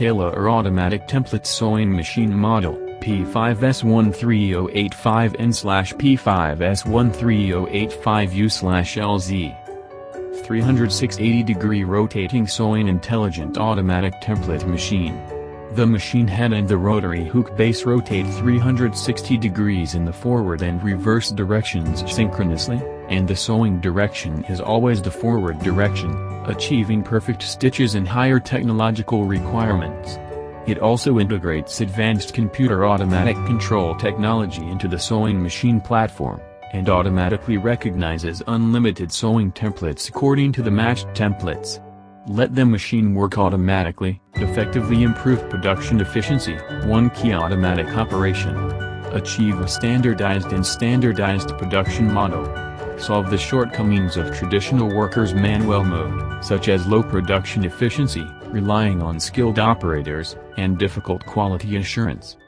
Tailleur automatic template sewing machine model, P5-S13085N/P5-S13085U/LZ. 360-degree rotating sewing intelligent automatic template machine. The machine head and the rotary hook base rotate 360 degrees in the forward and reverse directions synchronously, and the sewing direction is always the forward direction, achieving perfect stitches and higher technological requirements. It also integrates advanced computer automatic control technology into the sewing machine platform, and automatically recognizes unlimited sewing templates according to the matched templates. Let the machine work automatically, effectively improve production efficiency. 1 key automatic operation. Achieve a standardized production model. Solve the shortcomings of traditional workers' manual mode, such as low production efficiency, relying on skilled operators, and difficult quality assurance.